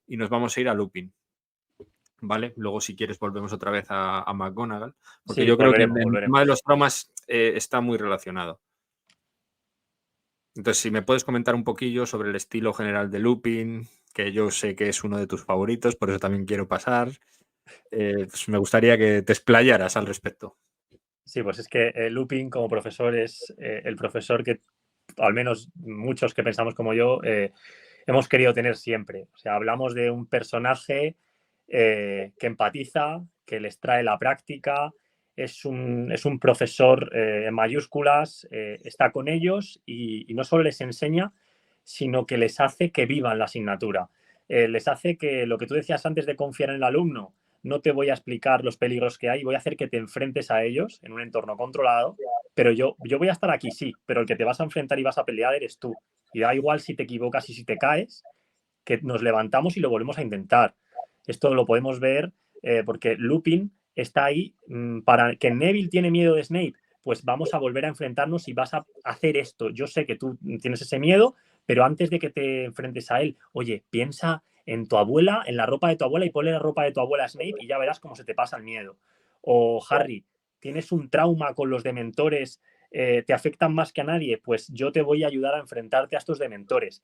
y nos vamos a ir a Lupin. ¿Vale? Luego, si quieres, volvemos otra vez a McGonagall, porque Sí, yo creo que el volveremos. tema de los traumas está muy relacionado. Entonces, si me puedes comentar un poquillo sobre el estilo general de Lupin, que yo sé que es uno de tus favoritos, por eso también quiero pasar, pues me gustaría que te explayaras al respecto. Sí, pues es que Lupin como profesor es el profesor que, al menos muchos que pensamos como yo, hemos querido tener siempre. O sea, hablamos de un personaje que empatiza, que les trae la práctica, es un profesor en mayúsculas, está con ellos y no solo les enseña, sino que les hace que vivan la asignatura. Les hace que lo que tú decías antes de confiar en el alumno, no te voy a explicar los peligros que hay, voy a hacer que te enfrentes a ellos en un entorno controlado, pero yo voy a estar aquí, sí, pero el que te vas a enfrentar y vas a pelear eres tú. Y da igual si te equivocas y si te caes, que nos levantamos y lo volvemos a intentar. Esto lo podemos ver porque Lupin está ahí para que Neville tiene miedo de Snape, pues vamos a volver a enfrentarnos y vas a hacer esto. Yo sé que tú tienes ese miedo, pero antes de que te enfrentes a él, oye, piensa en tu abuela, en la ropa de tu abuela y ponle la ropa de tu abuela a Snape y ya verás cómo se te pasa el miedo. O Harry, tienes un trauma con los dementores, te afectan más que a nadie, pues yo te voy a ayudar a enfrentarte a estos dementores.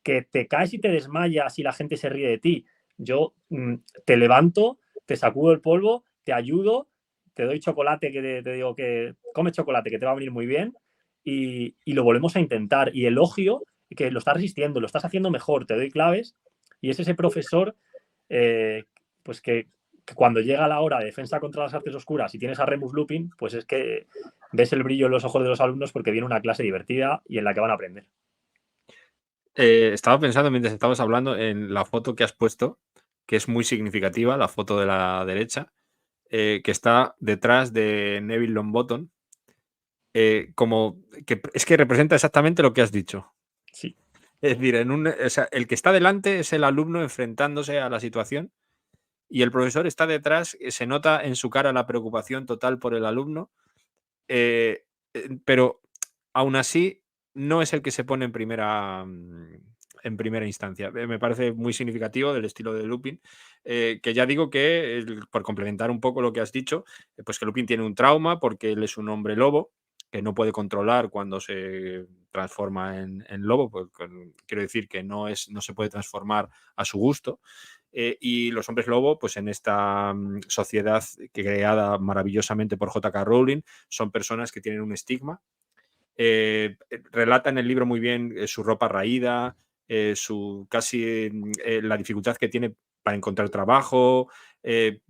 Que te caes y te desmayas y la gente se ríe de ti. Yo te levanto, te sacudo el polvo, te ayudo, te doy chocolate, que te digo que come chocolate, que te va a venir muy bien, y lo volvemos a intentar. Y elogio que lo estás resistiendo, lo estás haciendo mejor, te doy claves, y es ese profesor pues que cuando llega la hora de defensa contra las artes oscuras y tienes a Remus Lupin, pues es que ves el brillo en los ojos de los alumnos porque viene una clase divertida y en la que van a aprender. Estaba pensando mientras estabas hablando en la foto que has puesto, que es muy significativa, la foto de la derecha, que está detrás de Neville Longbottom, como que es que representa exactamente lo que has dicho. Sí. Es decir, o sea, el que está delante es el alumno enfrentándose a la situación y el profesor está detrás, se nota en su cara la preocupación total por el alumno, pero aún así no es el que se pone en primera instancia. Me parece muy significativo del estilo de Lupin, que ya digo que, por complementar un poco lo que has dicho, pues que Lupin tiene un trauma porque él es un hombre lobo que no puede controlar cuando se transforma en lobo, pues, quiero decir que no se puede transformar a su gusto. Y los hombres lobo, pues en esta sociedad creada maravillosamente por J.K. Rowling, son personas que tienen un estigma. Relata en el libro muy bien su ropa raída, la dificultad que tiene para encontrar trabajo, que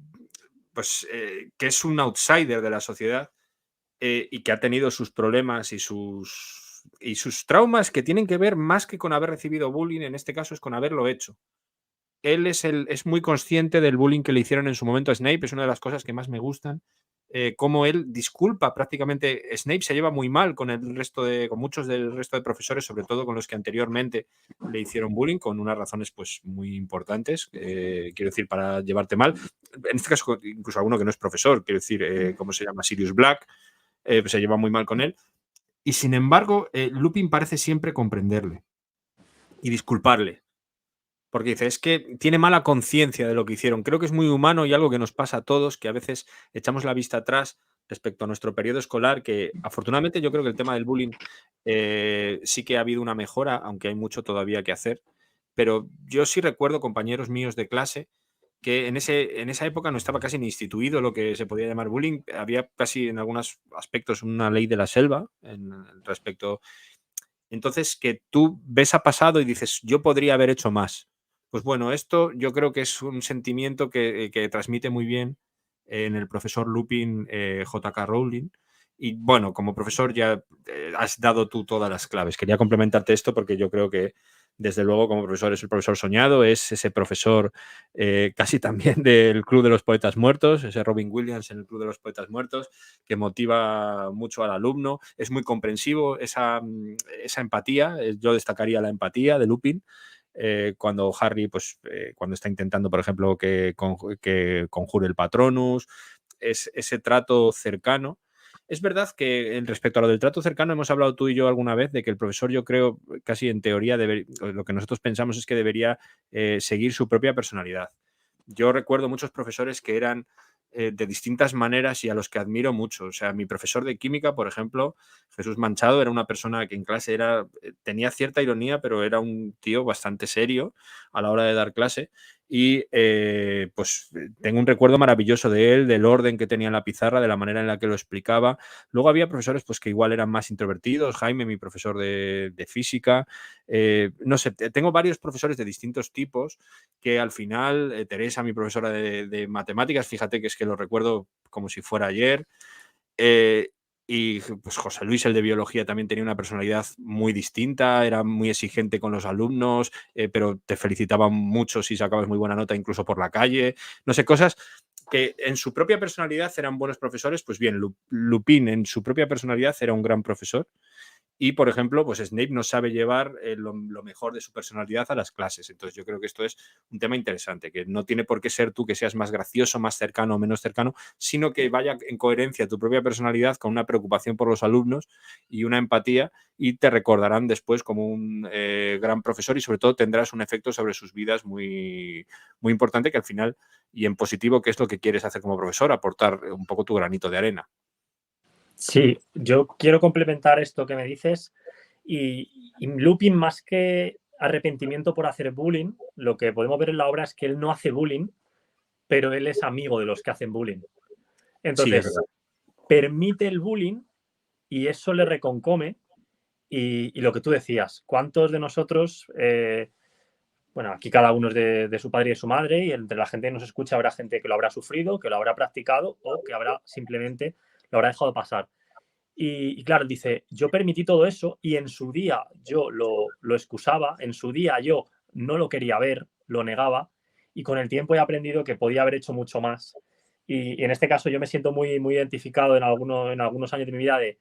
es un outsider de la sociedad y que ha tenido sus problemas y sus traumas que tienen que ver más que con haber recibido bullying, en este caso es con haberlo hecho. Él es muy consciente del bullying que le hicieron en su momento a Snape, es una de las cosas que más me gustan, cómo él disculpa prácticamente. Snape se lleva muy mal con con muchos del resto de profesores, sobre todo con los que anteriormente le hicieron bullying, con unas razones pues muy importantes, quiero decir, para llevarte mal. En este caso, incluso alguno que no es profesor, quiero decir, ¿cómo se llama? Sirius Black, pues se lleva muy mal con él. Y sin embargo, Lupin parece siempre comprenderle y disculparle. Porque dice, es que tiene mala conciencia de lo que hicieron. Creo que es muy humano y algo que nos pasa a todos, que a veces echamos la vista atrás respecto a nuestro periodo escolar, que afortunadamente yo creo que el tema del bullying sí que ha habido una mejora, aunque hay mucho todavía que hacer. Pero yo sí recuerdo compañeros míos de clase que en esa época no estaba casi ni instituido lo que se podía llamar bullying. Había casi en algunos aspectos una ley de la selva respecto. Entonces, que tú ves a pasado y dices, yo podría haber hecho más. Pues bueno, esto yo creo que es un sentimiento que transmite muy bien en el profesor Lupin J.K. Rowling. Y bueno, como profesor ya has dado tú todas las claves. Quería complementarte esto porque yo creo que, desde luego, como profesor es el profesor soñado, es ese profesor casi también del Club de los Poetas Muertos, ese Robin Williams en el Club de los Poetas Muertos, que motiva mucho al alumno, es muy comprensivo, esa empatía, yo destacaría la empatía de Lupin, cuando Harry, pues, cuando está intentando, por ejemplo, que conjure el Patronus, ese trato cercano. Es verdad que respecto a lo del trato cercano hemos hablado tú y yo alguna vez de que el profesor, yo creo, casi en teoría, lo que nosotros pensamos es que debería seguir su propia personalidad. Yo recuerdo muchos profesores que eran de distintas maneras y a los que admiro mucho. O sea, mi profesor de química, por ejemplo, Jesús Manchado, era una persona que en clase tenía cierta ironía, pero era un tío bastante serio a la hora de dar clase. Y pues tengo un recuerdo maravilloso de él, del orden que tenía en la pizarra, de la manera en la que lo explicaba. Luego había profesores pues, que igual eran más introvertidos. Jaime, mi profesor de física. No sé, tengo varios profesores de distintos tipos que al final, Teresa, mi profesora de matemáticas, fíjate que es que lo recuerdo como si fuera ayer. Y pues José Luis, el de biología, también tenía una personalidad muy distinta, era muy exigente con los alumnos, pero te felicitaba mucho si sacabas muy buena nota, incluso por la calle. No sé, cosas que en su propia personalidad eran buenos profesores. Pues bien, Lupin en su propia personalidad era un gran profesor. Y, por ejemplo, pues Snape no sabe llevar lo mejor de su personalidad a las clases. Entonces yo creo que esto es un tema interesante, que no tiene por qué ser tú que seas más gracioso, más cercano o menos cercano, sino que vaya en coherencia tu propia personalidad con una preocupación por los alumnos y una empatía, y te recordarán después como un gran profesor, y sobre todo tendrás un efecto sobre sus vidas muy, muy importante, que al final, y en positivo, que es lo que quieres hacer como profesor, aportar un poco tu granito de arena. Sí, yo quiero complementar esto que me dices y Lupin, más que arrepentimiento por hacer bullying, lo que podemos ver en la obra es que él no hace bullying, pero él es amigo de los que hacen bullying. Sí, es verdad. Entonces, permite el bullying y eso le reconcome y lo que tú decías, ¿cuántos de nosotros, bueno, aquí cada uno es de su padre y de su madre y entre la gente que nos escucha habrá gente que lo habrá sufrido, que lo habrá practicado o que habrá simplemente lo habrá dejado pasar? Y claro, dice, yo permití todo eso y en su día yo lo excusaba, en su día yo no lo quería ver, lo negaba y con el tiempo he aprendido que podía haber hecho mucho más. Y en este caso yo me siento muy, muy identificado en algunos años de mi vida de,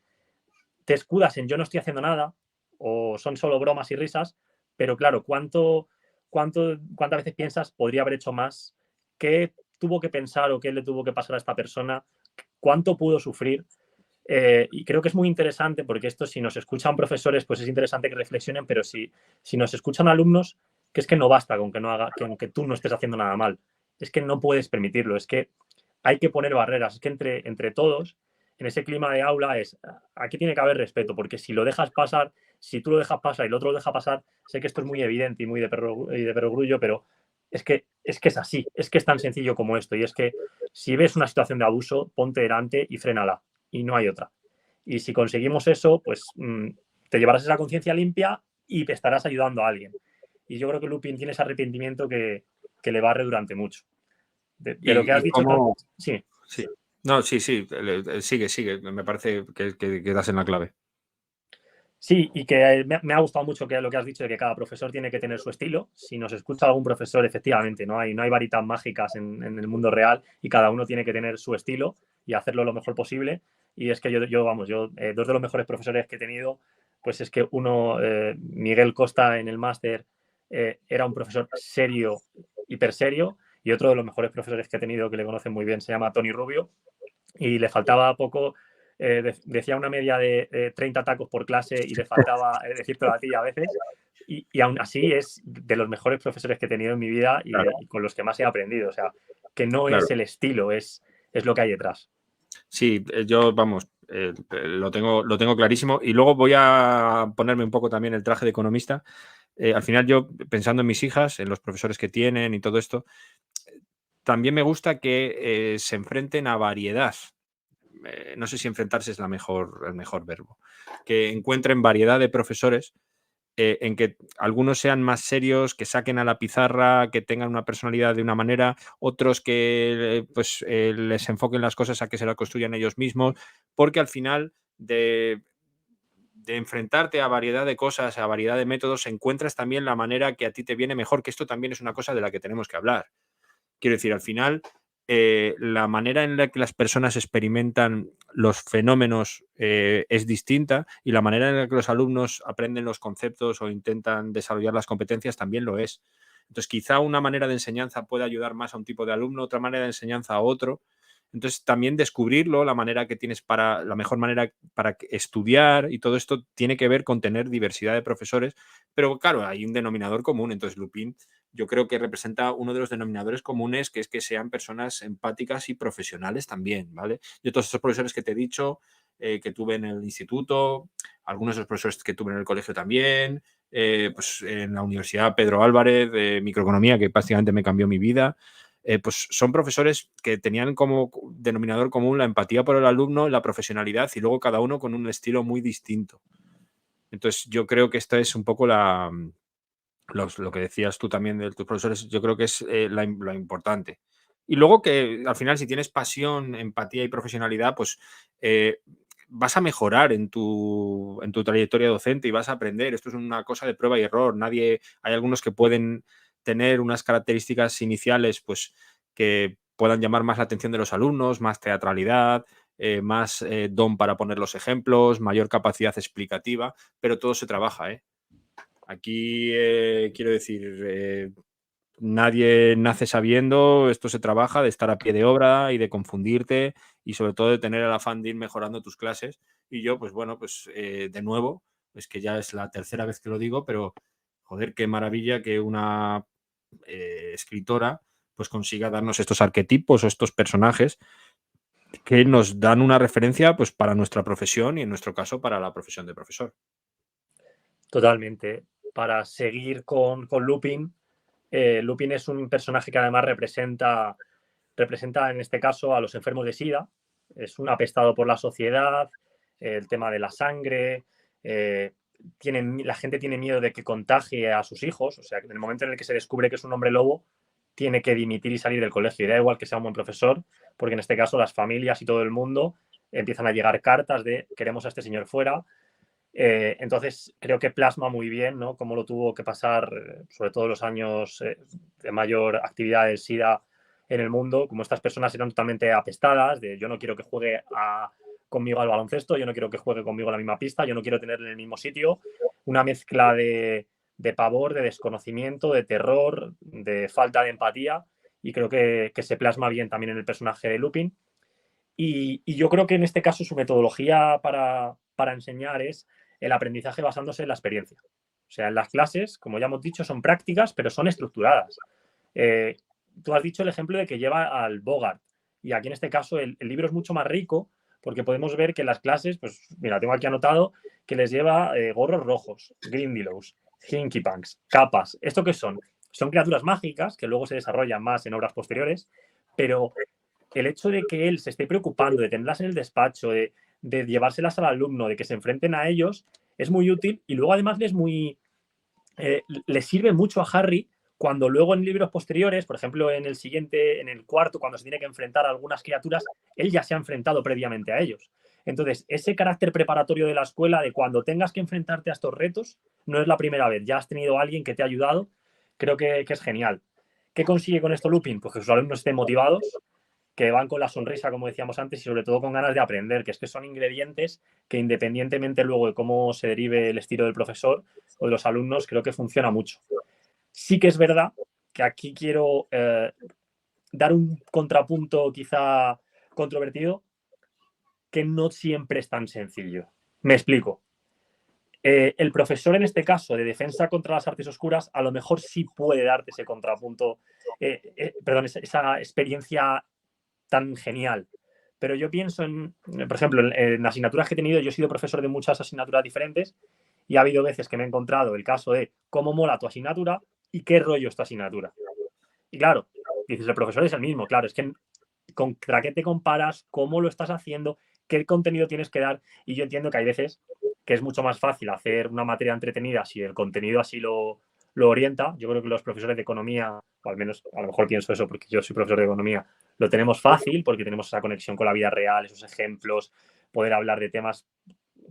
te escudas en yo no estoy haciendo nada o son solo bromas y risas, pero claro, ¿cuántas veces piensas podría haber hecho más? ¿Qué tuvo que pensar o qué le tuvo que pasar a esta persona? ¿Cuánto pudo sufrir? Y creo que es muy interesante porque esto, si nos escuchan profesores, pues es interesante que reflexionen, pero si nos escuchan alumnos, que es que no basta con que, no haga, que aunque tú no estés haciendo nada mal, es que no puedes permitirlo, es que hay que poner barreras, es que entre todos, en ese clima de aula, aquí tiene que haber respeto, porque si lo dejas pasar, si tú lo dejas pasar y el otro lo deja pasar, sé que esto es muy evidente y muy de perogrullo, pero es que es así, es que es tan sencillo como esto, y es que si ves una situación de abuso, ponte delante y frénala y no hay otra. Y si conseguimos eso, pues te llevarás esa conciencia limpia y te estarás ayudando a alguien. Y yo creo que Lupin tiene ese arrepentimiento que le barre durante mucho. De lo que has Y dicho, cómo... sí. Sí. No, sí, sí, sigue. Me parece que das en la clave. Sí, y que me ha gustado mucho lo que has dicho de que cada profesor tiene que tener su estilo. Si nos escucha algún profesor, efectivamente, no hay varitas mágicas en el mundo real y cada uno tiene que tener su estilo y hacerlo lo mejor posible. Y es que dos de los mejores profesores que he tenido, pues es que uno, Miguel Costa en el máster, era un profesor serio, hiper serio, y otro de los mejores profesores que he tenido, que le conocen muy bien, se llama Tony Rubio, y le faltaba poco, decía una media de 30 tacos por clase y le faltaba decirte a ti a veces. Y aún así es de los mejores profesores que he tenido en mi vida Claro, y con los que más he aprendido. O sea, que no claro. es el estilo, es lo que hay detrás. Sí, yo, vamos, lo tengo clarísimo. Y luego voy a ponerme un poco también el traje de economista. Al final, yo, pensando en mis hijas, en los profesores que tienen y todo esto, también me gusta que se enfrenten a variedad. No sé si enfrentarse es el mejor verbo. Que encuentren variedad de profesores, en que algunos sean más serios, que saquen a la pizarra, que tengan una personalidad de una manera, otros que pues, les enfoquen las cosas a que se las construyan ellos mismos, porque al final de enfrentarte a variedad de cosas, a variedad de métodos, encuentras también la manera que a ti te viene mejor, que esto también es una cosa de la que tenemos que hablar. Quiero decir, al final, la manera en la que las personas experimentan los fenómenos es distinta, y la manera en la que los alumnos aprenden los conceptos o intentan desarrollar las competencias también lo es. Entonces, quizá una manera de enseñanza puede ayudar más a un tipo de alumno, otra manera de enseñanza a otro. Entonces, también descubrirlo, la mejor manera para estudiar y todo esto tiene que ver con tener diversidad de profesores, pero claro, hay un denominador común. Entonces, Lupin yo creo que representa uno de los denominadores comunes, que es que sean personas empáticas y profesionales también, ¿vale? Yo todos esos profesores que te he dicho, que tuve en el instituto, algunos de los profesores que tuve en el colegio también, pues en la Universidad Pedro Álvarez de microeconomía, que prácticamente me cambió mi vida, pues son profesores que tenían como denominador común la empatía por el alumno, la profesionalidad y luego cada uno con un estilo muy distinto. Entonces yo creo que esta es un poco lo que decías tú también de tus profesores, yo creo que es lo importante. Y luego que al final si tienes pasión, empatía y profesionalidad, pues vas a mejorar en tu trayectoria docente y vas a aprender. Esto es una cosa de prueba y error. Hay algunos que pueden tener unas características iniciales pues que puedan llamar más la atención de los alumnos, más teatralidad, más don para poner los ejemplos, mayor capacidad explicativa, pero todo se trabaja, ¿eh? Aquí quiero decir, nadie nace sabiendo, esto se trabaja de estar a pie de obra y de confundirte y sobre todo de tener el afán de ir mejorando tus clases. Y yo, pues bueno, pues de nuevo, es que ya es la tercera vez que lo digo, pero joder, qué maravilla que una escritora pues consiga darnos estos arquetipos o estos personajes que nos dan una referencia pues para nuestra profesión y en nuestro caso para la profesión de profesor. Totalmente. Para seguir con Lupin, Lupin es un personaje que además representa en este caso a los enfermos de SIDA. Es un apestado por la sociedad, el tema de la sangre, la gente tiene miedo de que contagie a sus hijos, o sea, en el momento en el que se descubre que es un hombre lobo, tiene que dimitir y salir del colegio. Y da igual que sea un buen profesor, porque en este caso las familias y todo el mundo empiezan a llegar cartas de queremos a este señor fuera. Entonces, creo que plasma muy bien, ¿no?, cómo lo tuvo que pasar, sobre todo los años de mayor actividad del SIDA en el mundo, como estas personas eran totalmente apestadas, de yo no quiero que juegue conmigo al baloncesto, yo no quiero que juegue conmigo a la misma pista, yo no quiero tenerle en el mismo sitio, una mezcla de pavor, de desconocimiento, de terror, de falta de empatía, y creo que se plasma bien también en el personaje de Lupin. Y yo creo que en este caso su metodología para enseñar es el aprendizaje basándose en la experiencia. O sea, en las clases, como ya hemos dicho, son prácticas, pero son estructuradas. Tú has dicho el ejemplo de que lleva al Bogart. Y aquí en este caso el libro es mucho más rico porque podemos ver que en las clases, pues mira, tengo aquí anotado que les lleva gorros rojos, Grindylows, Hinky Punks, capas. ¿Esto qué son? Son criaturas mágicas que luego se desarrollan más en obras posteriores, pero el hecho de que él se esté preocupando de tenerlas en el despacho, de llevárselas al alumno, de que se enfrenten a ellos, es muy útil y luego además le sirve mucho a Harry cuando luego en libros posteriores, por ejemplo en el siguiente, en el cuarto, cuando se tiene que enfrentar a algunas criaturas, él ya se ha enfrentado previamente a ellos. Entonces, ese carácter preparatorio de la escuela de cuando tengas que enfrentarte a estos retos, no es la primera vez, ya has tenido a alguien que te ha ayudado, creo que es genial. ¿Qué consigue con esto Lupin? Pues que sus alumnos estén motivados, que van con la sonrisa, como decíamos antes, y sobre todo con ganas de aprender, que es que son ingredientes que independientemente luego de cómo se derive el estilo del profesor o de los alumnos, creo que funciona mucho. Sí que es verdad que aquí quiero dar un contrapunto quizá controvertido, que no siempre es tan sencillo. Me explico. El profesor, en este caso, de defensa contra las artes oscuras, a lo mejor sí puede darte ese contrapunto, esa experiencia tan genial. Pero yo pienso por ejemplo, en asignaturas que he tenido, yo he sido profesor de muchas asignaturas diferentes y ha habido veces que me he encontrado el caso de cómo mola tu asignatura y qué rollo es tu asignatura. Y claro, dices, el profesor es el mismo, claro, es que ¿contra qué te comparas? ¿Cómo lo estás haciendo? ¿Qué contenido tienes que dar? Y yo entiendo que hay veces que es mucho más fácil hacer una materia entretenida si el contenido así lo orienta. Yo creo que los profesores de economía, o al menos a lo mejor pienso eso porque yo soy profesor de economía, lo tenemos fácil porque tenemos esa conexión con la vida real, esos ejemplos, poder hablar de temas.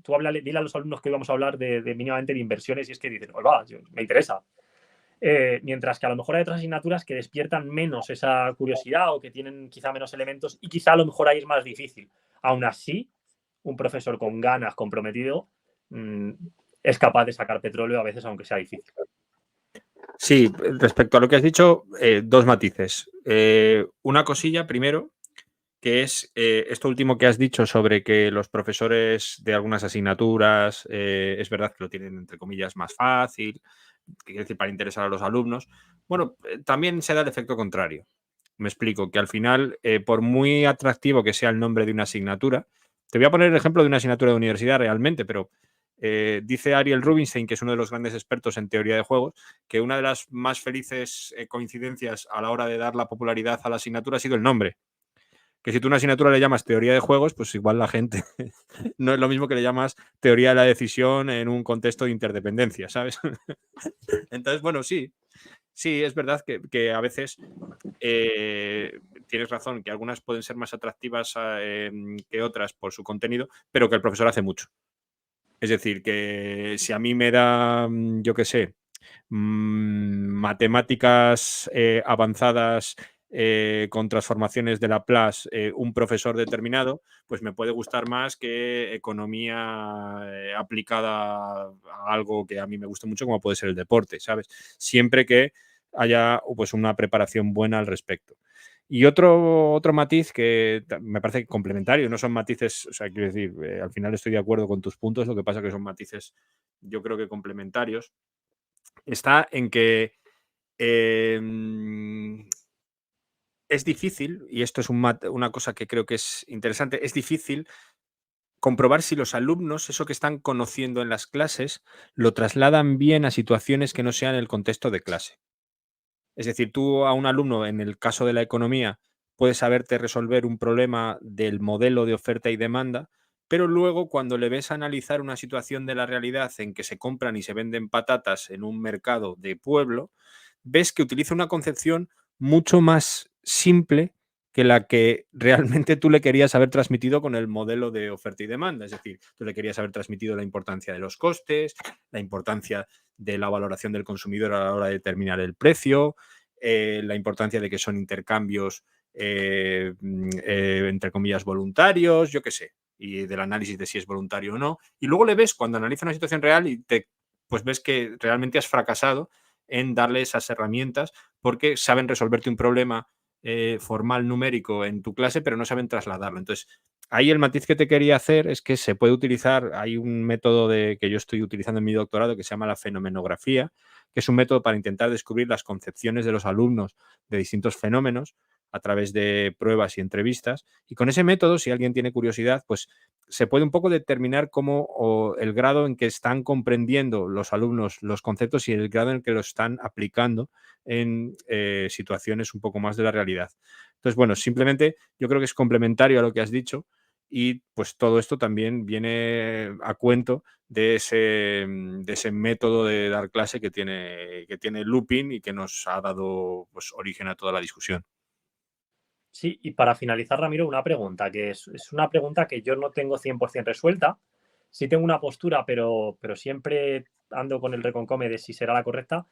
Tú dile a los alumnos que hoy vamos a hablar de mínimamente de inversiones y es que dicen, oh, va, me interesa. Mientras que a lo mejor hay otras asignaturas que despiertan menos esa curiosidad o que tienen quizá menos elementos y quizá a lo mejor ahí es más difícil. Aún así, un profesor con ganas, comprometido, es capaz de sacar petróleo a veces, aunque sea difícil. Sí, respecto a lo que has dicho, dos matices. Una cosilla, primero, que es esto último que has dicho sobre que los profesores de algunas asignaturas es verdad que lo tienen, entre comillas, más fácil, que quiere decir para interesar a los alumnos. Bueno, también se da el efecto contrario. Me explico, que al final, por muy atractivo que sea el nombre de una asignatura, te voy a poner el ejemplo de una asignatura de universidad realmente, pero dice Ariel Rubinstein, que es uno de los grandes expertos en teoría de juegos, que una de las más felices coincidencias a la hora de dar la popularidad a la asignatura ha sido el nombre. Que si tú a una asignatura le llamas teoría de juegos, pues igual la gente no es lo mismo que le llamas teoría de la decisión en un contexto de interdependencia, ¿sabes? Entonces, bueno, sí, sí, es verdad que a veces tienes razón, que algunas pueden ser más atractivas que otras por su contenido, pero que el profesor hace mucho. Es decir, que si a mí me da, yo qué sé, matemáticas avanzadas con transformaciones de Laplace, un profesor determinado, pues me puede gustar más que economía aplicada a algo que a mí me gusta mucho, como puede ser el deporte, ¿sabes? Siempre que haya pues, una preparación buena al respecto. Y otro matiz que me parece complementario, no son matices, o sea, quiero decir, al final estoy de acuerdo con tus puntos, lo que pasa que son matices, yo creo que complementarios, está en que es difícil, y esto es una cosa que creo que es interesante, es difícil comprobar si los alumnos, eso que están conociendo en las clases, lo trasladan bien a situaciones que no sean el contexto de clase. Es decir, tú a un alumno, en el caso de la economía, puedes saberte resolver un problema del modelo de oferta y demanda, pero luego cuando le ves analizar una situación de la realidad en que se compran y se venden patatas en un mercado de pueblo, ves que utiliza una concepción mucho más simple que la que realmente tú le querías haber transmitido con el modelo de oferta y demanda. Es decir, tú le querías haber transmitido la importancia de los costes, la importancia de la valoración del consumidor a la hora de determinar el precio, la importancia de que son intercambios, entre comillas, voluntarios, yo qué sé, y del análisis de si es voluntario o no. Y luego le ves cuando analiza una situación real y pues ves que realmente has fracasado en darle esas herramientas porque saben resolverte un problema formal numérico en tu clase, pero no saben trasladarlo. Entonces, ahí el matiz que te quería hacer es que se puede utilizar, hay un método que yo estoy utilizando en mi doctorado que se llama la fenomenografía, que es un método para intentar descubrir las concepciones de los alumnos de distintos fenómenos a través de pruebas y entrevistas. Y con ese método, si alguien tiene curiosidad, pues se puede un poco determinar cómo o el grado en que están comprendiendo los alumnos los conceptos y el grado en que los están aplicando en situaciones un poco más de la realidad. Entonces, bueno, simplemente yo creo que es complementario a lo que has dicho y pues todo esto también viene a cuento de ese método de dar clase que tiene Lupin y que nos ha dado pues, origen a toda la discusión. Sí, y para finalizar, Ramiro, una pregunta, que es una pregunta que yo no tengo 100% resuelta. Sí tengo una postura, pero siempre ando con el reconcome de si será la correcta.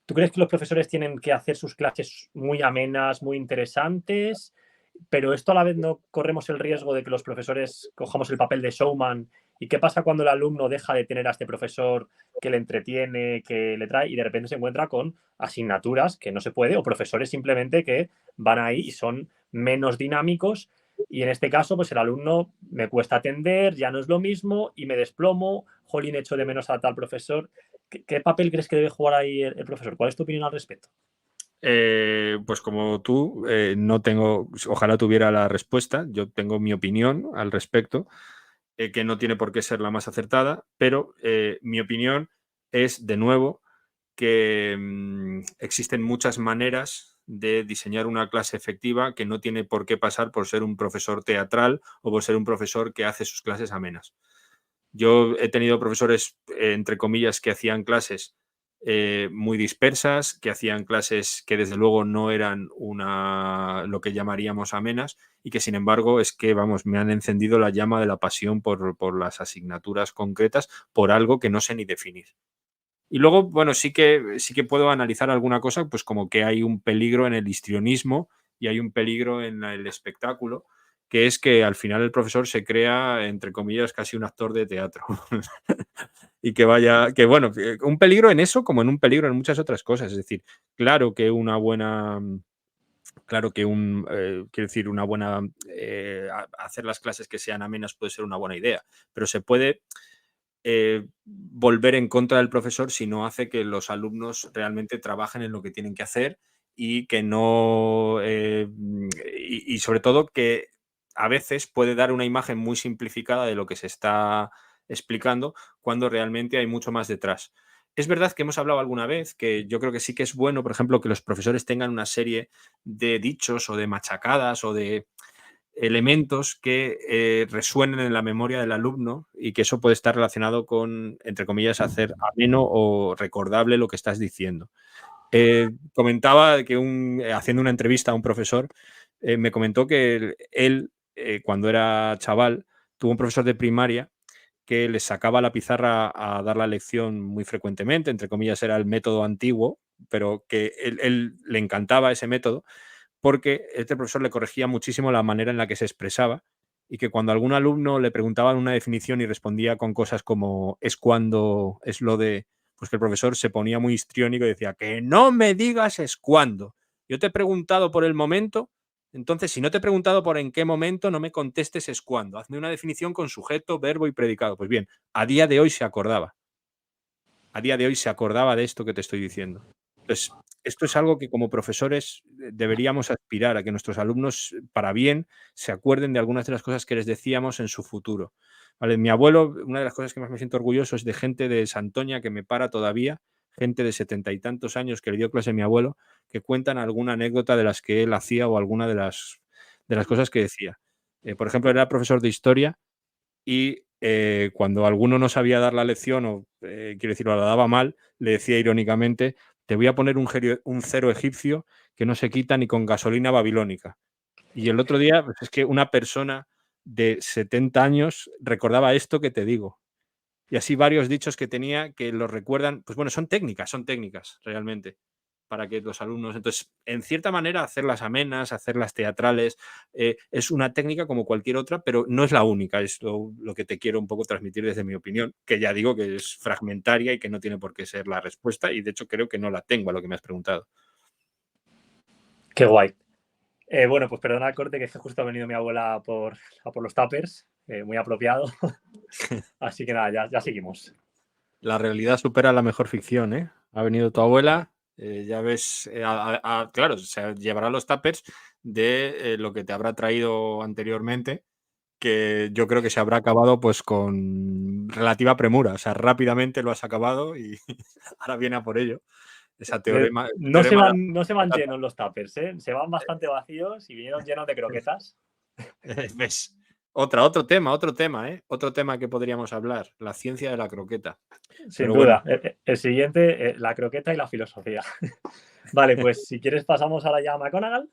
¿Tú crees que los profesores tienen que hacer sus clases muy amenas, muy interesantes? Pero esto a la vez no corremos el riesgo de que los profesores cojamos el papel de showman. ¿Y qué pasa cuando el alumno deja de tener a este profesor que le entretiene, que le trae y de repente se encuentra con asignaturas que no se puede o profesores simplemente que van ahí y son menos dinámicos? Y en este caso, pues el alumno me cuesta atender, ya no es lo mismo y me desplomo, jolín, echo de menos a tal profesor. ¿Qué papel crees que debe jugar ahí el profesor? ¿Cuál es tu opinión al respecto? Pues como tú, no tengo, ojalá tuviera la respuesta, yo tengo mi opinión al respecto, que no tiene por qué ser la más acertada, pero mi opinión es, de nuevo, que existen muchas maneras de diseñar una clase efectiva que no tiene por qué pasar por ser un profesor teatral o por ser un profesor que hace sus clases amenas. Yo he tenido profesores, entre comillas, que hacían clases muy dispersas, que hacían clases que desde luego no eran lo que llamaríamos amenas y que sin embargo es que, vamos, me han encendido la llama de la pasión por las asignaturas concretas, por algo que no sé ni definir. Y luego, bueno, sí que puedo analizar alguna cosa, pues como que hay un peligro en el histrionismo y hay un peligro en el espectáculo, que es que al final el profesor se crea, entre comillas, casi un actor de teatro. Y que vaya, que bueno, un peligro en eso como en un peligro en muchas otras cosas. Es decir, claro que una buena Claro que quiero decir, una buena hacer las clases que sean amenas puede ser una buena idea, pero se puede volver en contra del profesor si no hace que los alumnos realmente trabajen en lo que tienen que hacer y que no y sobre todo que a veces puede dar una imagen muy simplificada de lo que se está explicando cuando realmente hay mucho más detrás. Es verdad que hemos hablado alguna vez que yo creo que sí que es bueno, por ejemplo, que los profesores tengan una serie de dichos o de machacadas o de elementos que resuenen en la memoria del alumno y que eso puede estar relacionado con, entre comillas, hacer ameno o recordable lo que estás diciendo. Comentaba que haciendo una entrevista a un profesor, me comentó que él, cuando era chaval, tuvo un profesor de primaria que les sacaba la pizarra a dar la lección muy frecuentemente, entre comillas era el método antiguo, pero que él le encantaba ese método porque este profesor le corregía muchísimo la manera en la que se expresaba y que cuando algún alumno le preguntaban una definición y respondía con cosas como es cuando, es lo de, pues que el profesor se ponía muy histriónico y decía que no me digas es cuando. Yo te he preguntado por el momento, entonces si no te he preguntado por en qué momento, no me contestes es cuando. Hazme una definición con sujeto, verbo y predicado. Pues bien, a día de hoy se acordaba. A día de hoy se acordaba de esto que te estoy diciendo. Entonces, esto es algo que como profesores deberíamos aspirar a que nuestros alumnos, para bien, se acuerden de algunas de las cosas que les decíamos en su futuro. ¿Vale? Mi abuelo, una de las cosas que más me siento orgulloso es de gente de Santoña que me para todavía, gente de 70 y tantos años que le dio clase a mi abuelo, que cuentan alguna anécdota de las que él hacía o alguna de las cosas que decía. Por ejemplo, era profesor de historia y cuando alguno no sabía dar la lección o, quiero decir, la daba mal, le decía irónicamente, te voy a poner un cero egipcio que no se quita ni con gasolina babilónica. Y el otro día, pues es que una persona de 70 años recordaba esto que te digo. Y así varios dichos que tenía que los recuerdan, pues bueno, son técnicas realmente para que los alumnos, entonces, en cierta manera, hacerlas amenas, hacerlas teatrales, es una técnica como cualquier otra, pero no es la única, es lo que te quiero un poco transmitir desde mi opinión, que ya digo que es fragmentaria y que no tiene por qué ser la respuesta, y de hecho creo que no la tengo a lo que me has preguntado. Qué guay. Bueno, pues perdona el corte, que es que justo ha venido mi abuela a por los tuppers, muy apropiado. Así que nada, ya seguimos. La realidad supera la mejor ficción, ¿eh? Ha venido tu abuela, ya ves, claro, se llevará los tuppers de lo que te habrá traído anteriormente, que yo creo que se habrá acabado pues con relativa premura, o sea, rápidamente lo has acabado y ahora viene a por ello. Esa No se teorema de van, no se la van patata. llenos los tuppers, ¿eh? Se van bastante vacíos y vinieron llenos de croquetas. ¿Ves? Otro tema, ¿eh? Otro tema que podríamos hablar, la ciencia de la croqueta. Sin Pero bueno, duda. El siguiente, la croqueta y la filosofía. Vale, pues si quieres pasamos ahora ya a McGonagall.